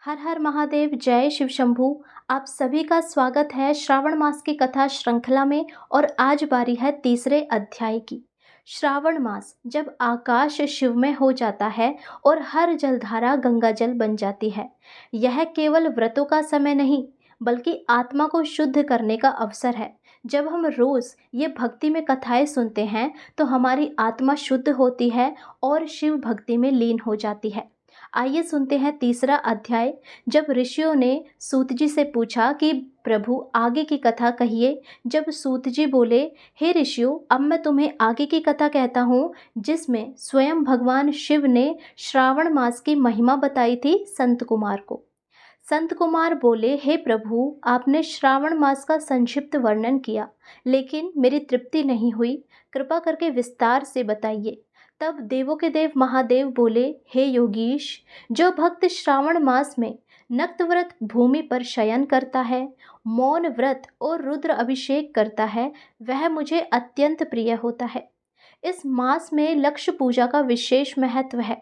हर हर महादेव, जय शिव शंभू। आप सभी का स्वागत है श्रावण मास की कथा श्रृंखला में। और आज बारी है तीसरे अध्याय की। श्रावण मास जब आकाश शिवमय हो जाता है और हर जलधारा गंगा जल बन जाती है, यह केवल व्रतों का समय नहीं बल्कि आत्मा को शुद्ध करने का अवसर है। जब हम रोज ये भक्ति में कथाएं सुनते हैं तो हमारी आत्मा शुद्ध होती है और शिव भक्ति में लीन हो जाती है। आइए सुनते हैं तीसरा अध्याय। जब ऋषियों ने सूत जी से पूछा कि प्रभु आगे की कथा कहिए, जब सूत जी बोले, हे ऋषियों, अब मैं तुम्हें आगे की कथा कहता हूँ जिसमें स्वयं भगवान शिव ने श्रावण मास की महिमा बताई थी संत कुमार को। संत कुमार बोले, हे प्रभु, आपने श्रावण मास का संक्षिप्त वर्णन किया लेकिन मेरी तृप्ति नहीं हुई, कृपा करके विस्तार से बताइए। तब देवों के देव महादेव बोले, हे योगीश, जो भक्त श्रावण मास में नक्त व्रत भूमि पर शयन करता है, मौन व्रत और रुद्र अभिषेक करता है, वह मुझे अत्यंत प्रिय होता है। इस मास में लक्ष्य पूजा का विशेष महत्व है।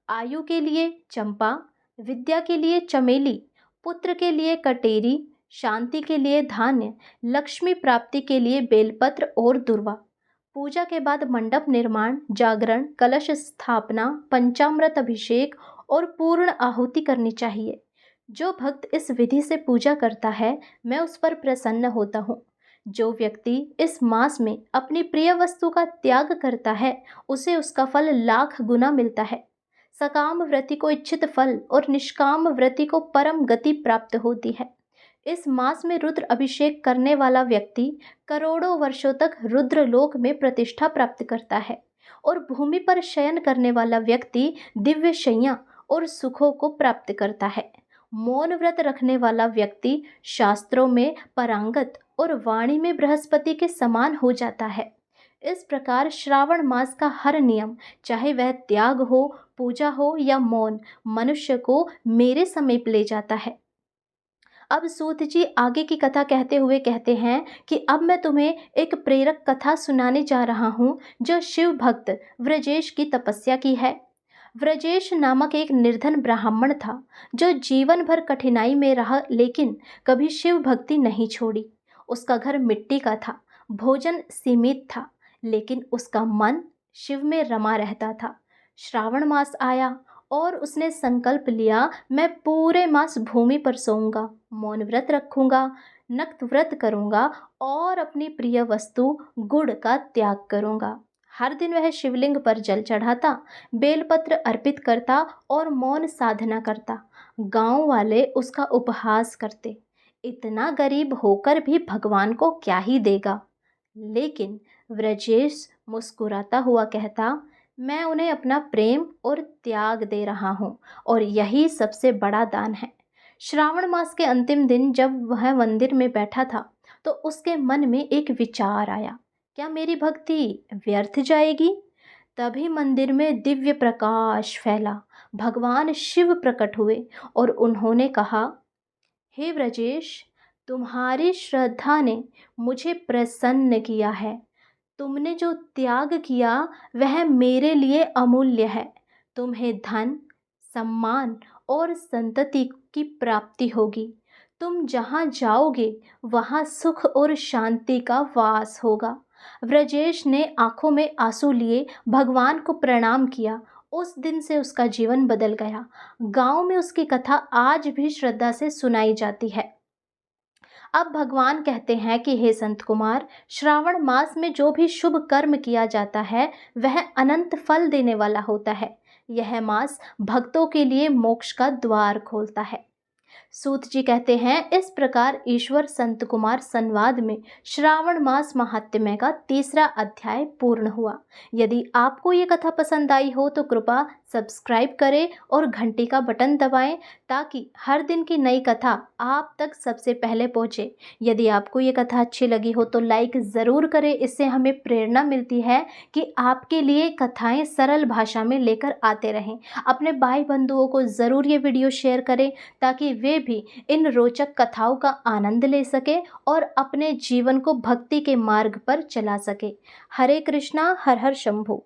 आयु के लिए चंपा, विद्या के लिए चमेली, पुत्र के लिए कटेरी, शांति के लिए धान्य, लक्ष्मी प्राप्ति के लिए बेलपत्र और दुर्वा। पूजा के बाद मंडप निर्माण, जागरण, कलश स्थापना, पंचामृत अभिषेक और पूर्ण आहुति करनी चाहिए। जो भक्त इस विधि से पूजा करता है, मैं उस पर प्रसन्न होता हूँ। जो व्यक्ति इस मास में अपनी प्रिय वस्तु का त्याग करता है, उसे उसका फल लाख गुना मिलता है। सकाम व्रति को इच्छित फल और निष्काम व्रति को परम गति प्राप्त होती है। इस मास में रुद्र अभिषेक करने वाला व्यक्ति करोड़ों वर्षों तक रुद्र लोक में प्रतिष्ठा प्राप्त करता है और भूमि पर शयन करने वाला व्यक्ति दिव्य शैया और सुखों को प्राप्त करता है। मौन व्रत रखने वाला व्यक्ति शास्त्रों में पारंगत और वाणी में बृहस्पति के समान हो जाता है। इस प्रकार श्रावण मास का हर नियम, चाहे वह त्याग हो, पूजा हो या मौन, मनुष्य को मेरे समीप ले जाता है। अब सूत जी आगे की कथा कहते हुए कहते हैं कि अब मैं तुम्हें एक प्रेरक कथा सुनाने जा रहा हूँ जो शिव भक्त व्रजेश की तपस्या की है। व्रजेश नामक एक निर्धन ब्राह्मण था जो जीवन भर कठिनाई में रहा लेकिन कभी शिव भक्ति नहीं छोड़ी। उसका घर मिट्टी का था, भोजन सीमित था, लेकिन उसका मन शिव में रमा रहता था। श्रावण मास आया और उसने संकल्प लिया, मैं पूरे मास भूमि पर सोऊंगा, मौन व्रत रखूंगा, नक्त व्रत करूंगा और अपनी प्रिय वस्तु गुड़ का त्याग करूंगा। हर दिन वह शिवलिंग पर जल चढ़ाता, बेलपत्र अर्पित करता और मौन साधना करता। गांव वाले उसका उपहास करते, इतना गरीब होकर भी भगवान को क्या ही देगा। लेकिन व्रजेश मुस्कुराता हुआ कहता, मैं उन्हें अपना प्रेम और त्याग दे रहा हूँ और यही सबसे बड़ा दान है। श्रावण मास के अंतिम दिन जब वह मंदिर में बैठा था तो उसके मन में एक विचार आया, क्या मेरी भक्ति व्यर्थ जाएगी? तभी मंदिर में दिव्य प्रकाश फैला, भगवान शिव प्रकट हुए और उन्होंने कहा, हे व्रजेश, तुम्हारी श्रद्धा ने मुझे प्रसन्न किया है। तुमने जो त्याग किया वह मेरे लिए अमूल्य है। तुम्हें धन, सम्मान और संतति की प्राप्ति होगी। तुम जहाँ जाओगे वहाँ सुख और शांति का वास होगा। व्रजेश ने आंखों में आंसू लिए भगवान को प्रणाम किया। उस दिन से उसका जीवन बदल गया। गांव में उसकी कथा आज भी श्रद्धा से सुनाई जाती है। अब भगवान कहते हैं कि हे संत कुमार, श्रावण मास में जो भी शुभ कर्म किया जाता है वह अनंत फल देने वाला होता है। यह मास भक्तों के लिए मोक्ष का द्वार खोलता है। सूत जी कहते हैं, इस प्रकार ईश्वर संत कुमार संवाद में श्रावण मास महात्म्य का तीसरा अध्याय पूर्ण हुआ। यदि आपको ये कथा पसंद आई हो तो कृपया सब्सक्राइब करें और घंटी का बटन दबाएं ताकि हर दिन की नई कथा आप तक सबसे पहले पहुंचे। यदि आपको ये कथा अच्छी लगी हो तो लाइक ज़रूर करें, इससे हमें प्रेरणा मिलती है कि आपके लिए कथाएं सरल भाषा में लेकर आते रहें। अपने भाई बंधुओं को ज़रूर ये वीडियो शेयर करें ताकि वे भी इन रोचक कथाओं का आनंद ले सके और अपने जीवन को भक्ति के मार्ग पर चला सके। हरे कृष्णा, हर हर शंभू।